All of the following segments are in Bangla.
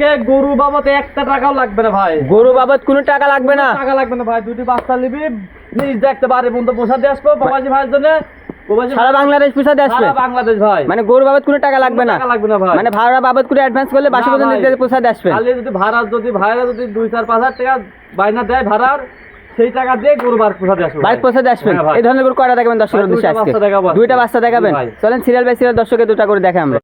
আজকে গরু বাবদ একটা টাকাও লাগবে না ভাই। গরু বাবদ কোনো টাকা লাগবে না? টাকা লাগবে না ভাই, দুটি বাচ্চা নিবি নিজ দেখতে পারে বন্ধু পোষা দিয়ে আসবো প্রবাসী ভাইয়ের জন্য। সারা বাংলাদেশ পোষা দিয়ে আসবে? সারা বাংলাদেশ ভাই। মানে গরু বাবদ কোনো টাকা লাগবে না? টাকা লাগবে না ভাই। মানে ভাড়া বাবদ করে অ্যাডভান্স করলে বাসা পর্যন্ত পোষা দিয়ে আসবে? খালি যদি ভাড়া যদি 2-4-5 হাজার টাকা বাইনা দেয় ভাড়ার, সেই টাকা দিয়ে গরু বার পোষা দিয়ে আসবে। বাইক পোষা দিয়ে আসবেন? এই ধরনের গরু কয়টা দেখাবেন দর্শকের উদ্দেশ্যে আজকে? দুইটা বাচ্চা দেখাবেন। চলেন সিরিয়াল বাই সিরিয়াল দর্শকের দুটা করে দেখে আমরা।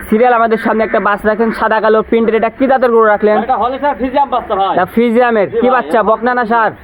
সিরিয়াল আমাদের সামনে একটা বাস রাখেন সাদা কালো প্রিন্টের, এটা কি জাতের গরু রাখলেন? এটা হলিস্টার ফ্রিজিয়ান বাচ্চা ভাই। এটা ফ্রিজিয়ামের কি বাচ্চা? বকনা না ষাঁড়?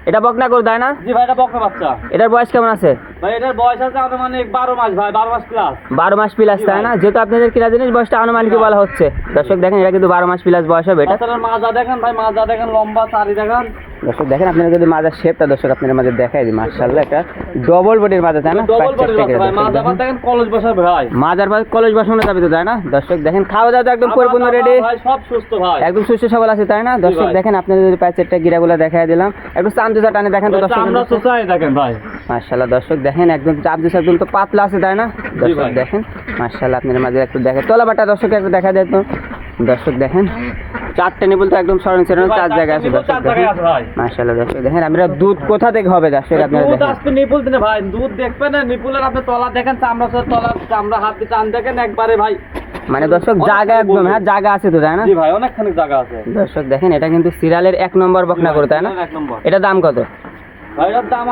এটা বকনা গরু তাই না? জি ভাই, এটা বকনা বাচ্চা। এটার বয়স কেমন আছে ভাই? এটার বয়স আছে আনুমানিক 12 মাস ভাই, 12 মাস প্লাস। 12 মাস প্লাস তাই না? যেহেতু আপনাদের কিনা জিনিস বয়সটা আনুমানিক বলা হচ্ছে। দর্শক দেখেন এটা কিন্তু 12 মাস প্লাস বয়স হবে। এটা মাজা দেখেন ভাই, মাজা দেখেন, লম্বা চারি দেখেন। দর্শক দেখেন আপনারা যদি মাজার শেপটা দর্শক আপনাদের মাঝে দেখাই দিই, মাশাআল্লাহ একটা ডবল বডির মাজা তাই না? ডবল বডির ভাই, মাজা দেখেন কলেজ বসাবে ভাই। মাজার ভাই কলেজ বসানো যাবে তো তাই না? দর্শক দেখেন খাওয়া দাওয়া একদম পরিপূর্ণ রেডি ভাই, সব সুস্থ ভাই, একদম সুস্থ সবল আছে তাই না? দর্শক দেখেন আপনাদের যদি প্যাচেরটা গিরাগুলো দেখাই দিলাম, একটু চামচা টানে দেখেন তো দর্শক। আমরা সুসাই দেখেন ভাই, মাশাআল্লাহ দর্শক দেখেন একদম চামচা একদম তো পাতলা আছে তাই না? দর্শক দেখেন মাশাআল্লাহ আপনাদের মাঝে একটু দেখে তলাবাটা দর্শক একটু দেখা দেয় তো। দর্শক দেখেন চারটে নিপুল তো একদম সরণ সেরণ 4 জায়গায় আছে। দর্শক দেখেন মাশাআল্লাহ দর্শক দেখেন আমরা দুধ কোথা থেকে হবে দর্শক আপনারা দেখেন। দুধ আসবে নিপুল দিনে ভাই, দুধ দেখবেন না নিপুলের আপনি তলা দেখেন, চামড়া হাতে টান দেখেন একবারে ভাই। মানে দর্শক জায়গা একদম, হ্যাঁ জায়গা আছে তো তাই না? জি ভাই, অনেকখানি জায়গা আছে। দর্শক দেখেন এটা কিন্তু সিরিয়ালের 1 নম্বর বকনা করে তাই না? এটা দাম কত ভাই? এটার দাম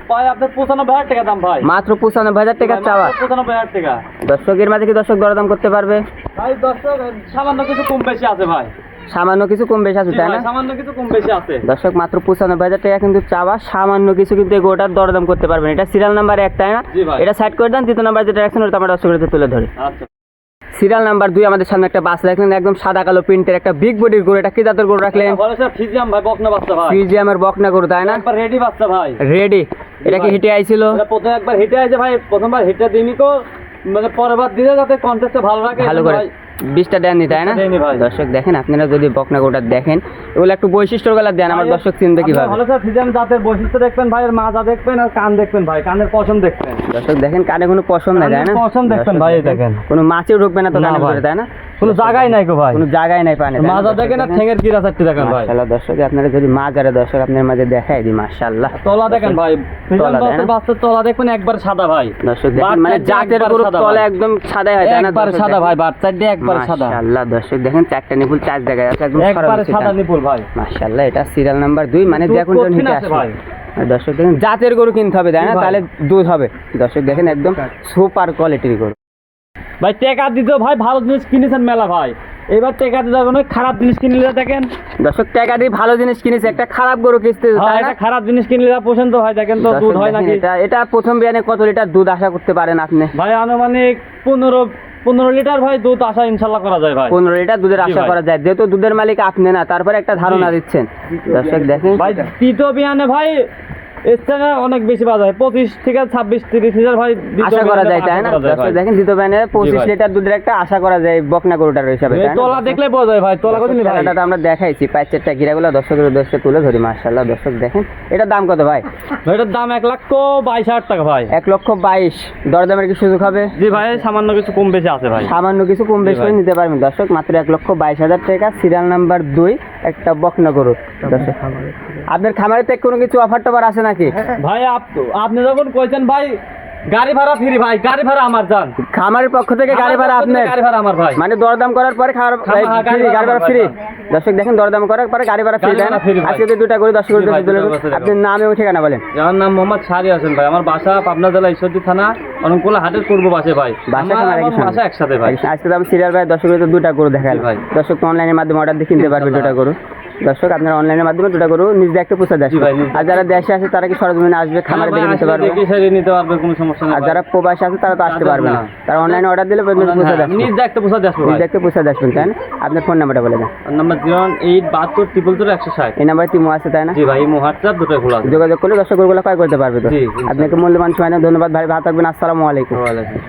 পায় আপনার 95,000 টাকা দাম ভাই। মাত্র 95,000 টাকা চাওয়া? 95,000 টাকা। দর্শকের মাঝে কি দর্শক দরদাম করতে পারবে? ভাই দর্শক সামান্য কিছু কম বেশি আছে ভাই। সামান্য কিছু কম বেশি আছে তাই না? সামান্য কিছু কম বেশি আছে। দর্শক মাত্র 95,000 টাকা কিন্তু চাওয়া, সামান্য কিছু কিন্তু গোটার দরদাম করতে পারবেন। এটা সিরিয়াল নাম্বার 1 তাই না? এটা সাইড করে দেন, দ্বিতীয় নাম্বার যেটা রাখছেন ওটা আমরা দর্শকদের তুলে ধরি। আচ্ছা। সিরিয়াল নাম্বার 2 আমাদের সামনে একটা বাস রাখলেন একদম সাদা কালো প্রিন্টের, একটা বিগ বডির গরু। এটা কি জাতের গরু রাখলেন? ফ্রিজিয়াম ভাই, বকনা বাচ্চা ভাই। ফ্রিজিয়ামের বকনা গরু তাই না? একবার রেডি বাচ্চা ভাই। রেডি। এটা কি হিটে আইছিল? এটা প্রথমে একবার হিটে আইছে ভাই, প্রথমবার হিটে দিইনি তো, মানে পরের বার দিলে যাতে কন্টেস্টটা ভালো রাখে ভালো করে 20টা দেননি তাই না? দর্শক দেখেন আপনারা যদি বকনা গরুটা দেখেন এগুলো একটু বৈশিষ্ট্যগুলো দেন, আমার দর্শক চিনবে কিভাবে? ভালো স্যার ফ্রিজিয়াম জাতের বৈশিষ্ট্য দেখবেন ভাই, এর মাজা দেখবেন আর কান দেখবেন ভাই, কানের পশম দেখবেন। দর্শক দেখেন কানে কোনো পশম নাই তাই না? পশম দেখবেন ভাই, দেখেন কোনো মাছিও ঢুকবে না তো কানে করে তাই না? কোনো জায়গায় নাই গো ভাই, কোনো জায়গায় নাই পানে। মাজা দেখেন আর ঠ্যাঙের গিরা চারটি দেখেন ভাই। মাশাআল্লাহ দর্শক আপনারা যদি মাজারে দর্শক আপনাদের মাঝে দেখাই দিই মাশাআল্লাহ। তলা দেখেন ভাই, ফ্রিজিয়াম বাচ্চার তলা দেখবেন একবার সাদা ভাই। দর্শক দেখেন মানে জাতের গরু তলা একদম সাদা হয় তাই না? একবার সাদা ভাই, বাচ্চার দিয়ে একবার সাদা। মাশাআল্লাহ দর্শক দেখেন চারটা নিপুল 4 জায়গায় আছে একদম সাদা নিপুল ভাই। মাশাআল্লাহ এটা সিরিয়াল নাম্বার 2 মানে দেখুন কোন হিটে আসে ভাই। দর্শক দেখেন জাতের গরু কিনতে হবে তাই না? তাহলে দুধ হবে। দর্শক দেখেন একদম সুপার কোয়ালিটির গরু ভাই। টাকা দিতে ভাই ভালো জিনিস কিনেছেন মেলা ভাই, এবার টাকা দিতে হবে না, খারাপ জিনিস কিনলে দেখেন। দর্শক টাকা দিয়ে ভালো জিনিস কিনেছে, একটা খারাপ গরু কিনতে তাই না? খারাপ জিনিস কিনলে পোষণ তো হয়, দেখেন তো দুধ হয় নাকি। এটা প্রথম বিয়ানে কত লিটার দুধ আশা করতে পারেন আপনি? ভাই আনুমানিক 15 লিটার ভাই দুধ আশা ইনশাআল্লাহ করা যায় ভাই। 15 লিটার দুধের আশা করা যায়, যেহেতু দুধের মালিক আপনি না, তারপরে একটা ধারণা দিচ্ছেন। দর্শক দেখেন ভাই তৃতীয় বিয়ানে ভাই স্থানে অনেক বেশি পাওয়া যায়, 25 থেকে 26-30 লিটার ভাই আশা করা যায় তাই না? দর্শক দেখেন দ্বিতীয় বিয়ানে 25 লিটার দুধের একটা আশা করা যায় বকনা গরুটার হিসাবে। তলা দেখলে বোঝা যায় ভাই, তলা কত ভাই? এটা আমরা দেখাইছি প্যাচেরটা গিরাগুলো দর্শকের উদ্দেশ্যে তুলে ধরি। মাশাআল্লাহ দর্শক দেখেন এটার দাম কত ভাই? এটার দাম 1,22,000 টাকা ভাই। 1,22,000 দরদামের কি সুযোগ হবে? জি ভাই, সামান্য কিছু কম বেশি আছে ভাই, সামান্য কিছু কম বেশি করে নিতে পারবেন। দর্শক মাত্র 1,22,000 টাকা সিরিয়াল নাম্বার 2 একটা বকনা গরু। দর্শক আপনার খামারে থেকে কোনো কিছু অফার টফার আছে নাকি ভাই? আপনি যখন কইছেন ভাই গাড়ি ভাড়া ফ্রি ভাই, গাড়ি ভাড়া আমার জান, খামারের পক্ষ থেকে গাড়ি ভাড়া আপনার? গাড়ি ভাড়া আমার ভাই, মানে দরদাম করার পরে গাড়ি ভাড়া ফ্রি। দর্শক দেখেন দরদাম করার পরে গাড়ি ভাড়া ফ্রি। আজকে যে দুটা করে দর্শক আপনার নাম এবং ঠিকানা বলেন। আমার নাম মোহাম্মদ শাহরি হোসেন ভাই, আমার বাসা পাবনা জেলা ঈশ্বরদী থানা অনঙ্কুলা হাটের পূর্ব পাশে ভাই। বাসা একসাথে ভাই। আজকে তো আমি সিরিয়াল ভাই দর্শক দুটা গরু দেখাই ভাই। দর্শক অনলাইনের মাধ্যমে অর্ডার দিয়ে কিনতে পারবেন দুটা গরু। দর্শক আপনারা অনলাইনের মাধ্যমে দুটা গরু নিজ দেখতে পৌঁছে দেয়। আর যারা দেশে আছে তারা কি সরজমিনে আসবে, খামারে দেখে নিতে পারবে? নিতে পারবে, কোনো সমস্যা নেই। আর যারা প্রবাসী আছে তারা তো আসতে পারবে না, তারা অনলাইনে অর্ডার দিলে পৌঁছে দেয়, নিজ দেখতে পৌঁছে দেয়, নিজ দেখতে পৌঁছে আসবেন তাই না? আপনার ফোন নাম্বারটা বলে দেন। নাম্বার 01872220160। এই নাম্বার তিমো আছে তাই না? জি ভাই, হোয়াটসঅ্যাপ দুটো খোলা, যোগাযোগ করলে দর্শক গরুগুলো ক্রয় করতে পারবে। তো আপনাকে মূল্যবান সময় দেন, ধন্যবাদ ভাই, ভালো থাকবেন। আসসালামু আলাইকুম। ওয়া আলাইকুম।